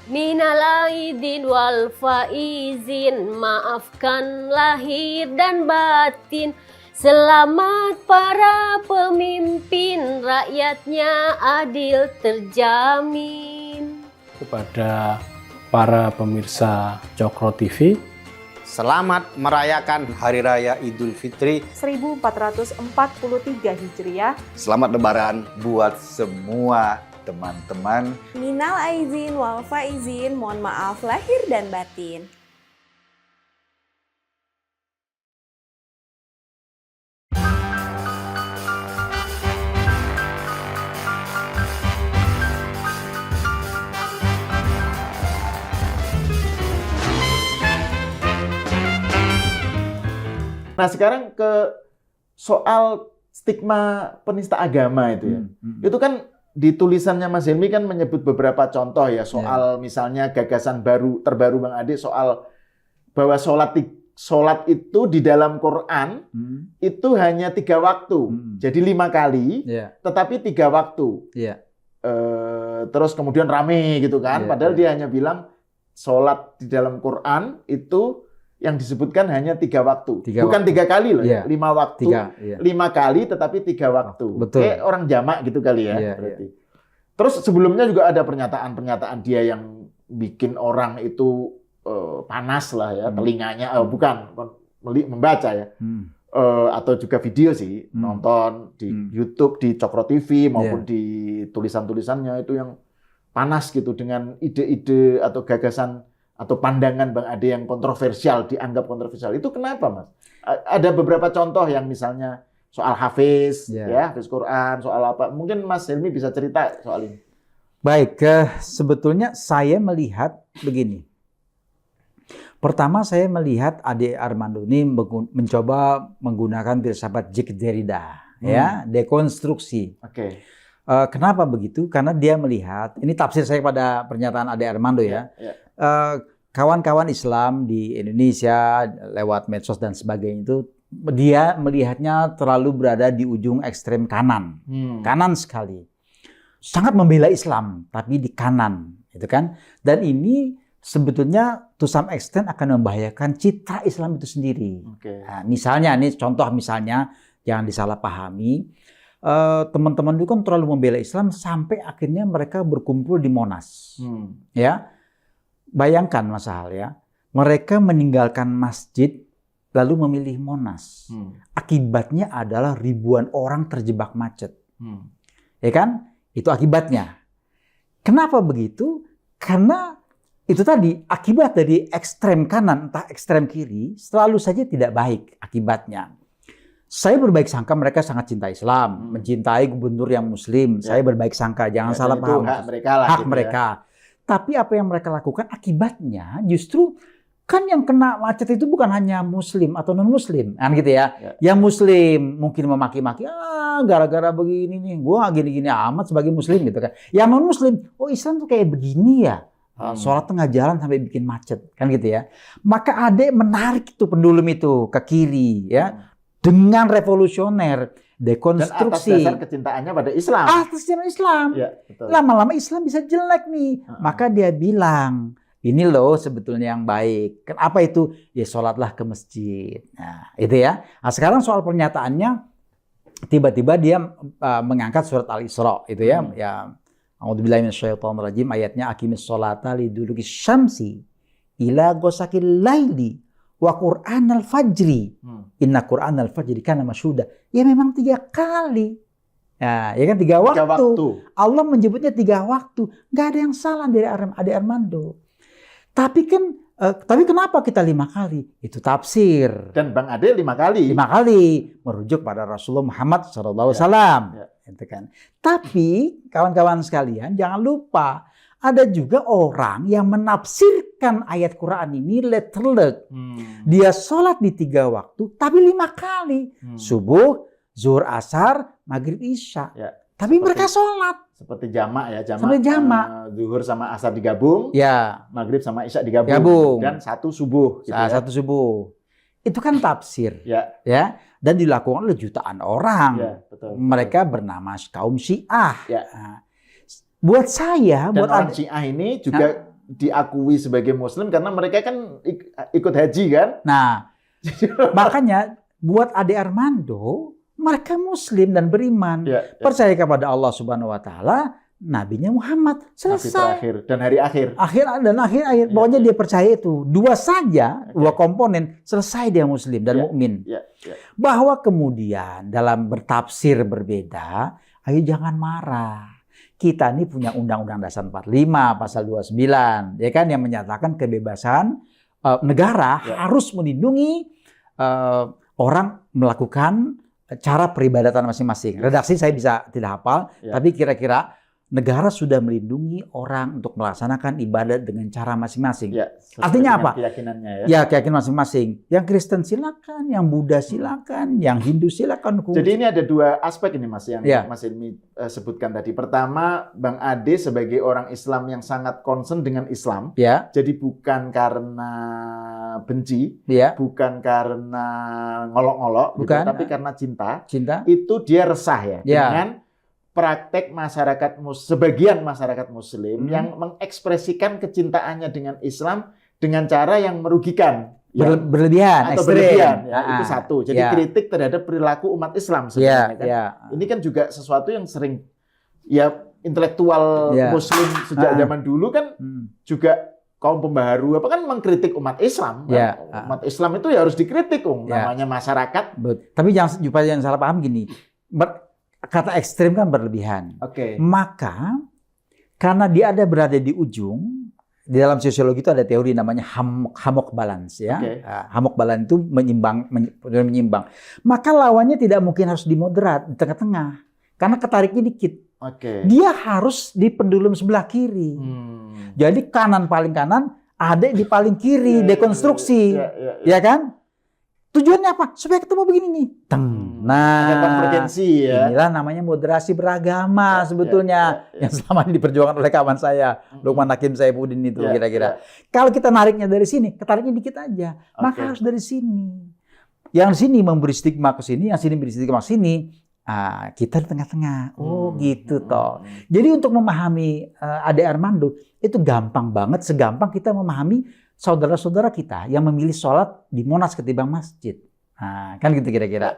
Minal aidin wal faizin, maafkan lahir dan batin. Selamat para pemimpin, rakyatnya adil terjamin. Kepada para pemirsa Cokro TV, selamat merayakan Hari Raya Idul Fitri 1443 Hijriah. Selamat Lebaran buat semua teman-teman. Minal aizin wal faizin, mohon maaf lahir dan batin. Nah sekarang ke soal stigma penista agama itu ya. Itu kan di tulisannya Mas Helmi kan menyebut beberapa contoh ya soal misalnya gagasan terbaru Bang Ade soal bahwa sholat itu di dalam Quran itu hanya 3 waktu. Jadi 5 kali, tetapi 3 waktu. Terus kemudian rame gitu kan. Padahal dia hanya bilang sholat di dalam Quran itu yang disebutkan hanya 3 waktu. Bukan 3 kali loh, 5 waktu. 5 kali tetapi 3 waktu. Kayak orang jamak gitu kali ya. Berarti. Terus sebelumnya juga ada pernyataan-pernyataan dia yang bikin orang itu panas lah ya, telinganya, bukan membaca ya. Atau juga video sih, nonton di YouTube, di Cokro TV maupun di tulisan-tulisannya itu yang panas gitu dengan ide-ide atau gagasan atau pandangan Bang Ade yang kontroversial, dianggap kontroversial. Itu kenapa, Mas? Ada beberapa contoh yang misalnya soal Hafiz, ya, Hafiz Quran, soal apa. Mungkin Mas Helmi bisa cerita soal ini. Baik, sebetulnya saya melihat begini. Pertama saya melihat Ade Armando ini mencoba menggunakan filsafat Jacques Derrida, ya, dekonstruksi. Kenapa begitu? Karena dia melihat, ini tafsir saya pada pernyataan Ade Armando ya. Kawan-kawan Islam di Indonesia lewat medsos dan sebagainya itu dia melihatnya terlalu berada di ujung ekstrem kanan, kanan sekali, sangat membela Islam tapi di kanan, itu kan. Dan ini sebetulnya to some extent akan membahayakan citra Islam itu sendiri. Nah, misalnya, ini contoh misalnya jangan disalahpahami. Teman-teman itu kan terlalu membela Islam sampai akhirnya mereka berkumpul di Monas, ya. Bayangkan Mas Hal ya, mereka meninggalkan masjid lalu memilih Monas. Akibatnya adalah ribuan orang terjebak macet. Ya kan? Itu akibatnya. Kenapa begitu? Karena itu tadi akibat dari ekstrem kanan entah ekstrem kiri selalu saja tidak baik akibatnya. Saya berbaik sangka mereka sangat cinta Islam, mencintai gubernur yang Muslim. Saya berbaik sangka, jangan salah paham. Hak mereka lah. Hak mereka. Tapi apa yang mereka lakukan akibatnya justru kan yang kena macet itu bukan hanya Muslim atau non-Muslim, kan gitu ya. Yang Muslim mungkin memaki-maki, gara-gara begini nih, gua gini-gini amat sebagai Muslim gitu kan. Yang non-Muslim, oh Islam tuh kayak begini ya. Sholat tengah jalan sampai bikin macet, kan gitu ya. Maka Ade menarik itu pendulum itu ke kiri ya. Dengan revolusioner, dekonstruksi. Dan atas dasar kecintaannya pada Islam. Atas dasar Islam. Lama-lama Islam bisa jelek nih. Maka dia bilang, ini loh sebetulnya yang baik. Apa itu? Ya sholatlah ke masjid. Nah itu ya. Nah sekarang soal pernyataannya, tiba-tiba dia mengangkat surat Al-Isra. Itu ya. A'udzubillahi minasyaitonirrajim. Ayatnya, aqimis sholata liduluki syamsi ila ghasaqil laili wa Qur'anal fajri. Inna Qur'anal fajri kana masyhuda. Ya memang 3 kali. Ya kan 3 waktu. Allah menyebutnya 3 waktu. Nggak ada yang salah dari Ade Armando. Tapi kan, tapi kenapa kita 5 kali? Itu tafsir. Dan Bang Ade 5 kali. 5 kali merujuk pada Rasulullah Muhammad SAW. Itu kan. Tapi kawan-kawan sekalian jangan lupa. Ada juga orang yang menafsirkan ayat Quran ini letterlek. Dia sholat di 3 waktu, tapi 5 kali. Subuh, zuhur, asar, maghrib, isya. Tapi mereka sholat. Seperti jamak ya. Seperti jamak. Zuhur sama asar digabung. Maghrib sama isya digabung. Dan 1 subuh. Gitu ya. 1 subuh. Itu kan tafsir. Ya. Dan dilakukan oleh jutaan orang. Mereka bernama kaum Syiah. Buat saya, dan orang Syiah ini juga diakui sebagai Muslim karena mereka kan ikut haji kan. Nah, makanya buat Ade Armando, mereka Muslim dan beriman, percaya kepada Allah Subhanahu Wa Taala, Nabinya Muhammad, selesai. Nabi terakhir dan hari akhir. Akhir. Pokoknya dia percaya itu. Dua saja, dua komponen, selesai dia Muslim dan mukmin. Bahwa kemudian dalam bertafsir berbeda, ayo jangan marah. Kita ini punya Undang-Undang Dasar 45 pasal 29, ya kan, yang menyatakan kebebasan negara harus melindungi orang melakukan cara peribadatan masing-masing. Redaksi saya bisa tidak hafal, tapi kira-kira negara sudah melindungi orang untuk melaksanakan ibadat dengan cara masing-masing. Artinya apa? Keyakinannya keyakinan masing-masing. Yang Kristen silakan, yang Buddha silakan, yang Hindu silakan. Jadi ini ada dua aspek ini Mas yang Mas Ilmi sebutkan tadi. Pertama, Bang Ade sebagai orang Islam yang sangat concern dengan Islam. Jadi bukan karena benci, bukan karena ngolok-ngolok, gitu, tapi karena cinta. Itu dia resah dengan praktek masyarakat sebagian masyarakat Muslim yang mengekspresikan kecintaannya dengan Islam dengan cara yang merugikan, berlebihan, atau ekstrem. Berlebihan, itu satu. Jadi kritik terhadap perilaku umat Islam sebenarnya. Ini kan juga sesuatu yang sering intelektual Muslim sejak zaman dulu kan juga kaum pembaharu kan mengkritik umat Islam. Umat Islam itu harus dikritik, namanya masyarakat. Tapi jangan salah paham gini. Kata ekstrem kan berlebihan. Maka karena dia berada di ujung, di dalam sosiologi itu ada teori namanya hammock balance ya. Hammock balance itu menyimbang. Maka lawannya tidak mungkin harus dimoderat di tengah-tengah. Karena ketariknya dikit. Dia harus di pendulum sebelah kiri. Jadi paling kanan, Ade di paling kiri, dekonstruksi. Ya kan? Tujuannya apa? Supaya ketemu begini nih. Nah, konvergensi inilah namanya moderasi beragama sebetulnya yang selama ini diperjuangkan oleh kawan saya, Lukman Hakim Saifuddin itu kira-kira. Kalau kita nariknya dari sini, ketariknya dikit aja. Maka harus dari sini. Yang sini memberi stigma ke sini, yang sini memberi stigma ke sini. Kita di tengah-tengah. Gitu toh. Jadi untuk memahami Ade Armando itu gampang banget, segampang kita memahami saudara-saudara kita yang memilih sholat di Monas ketimbang masjid. Kan gitu kira-kira.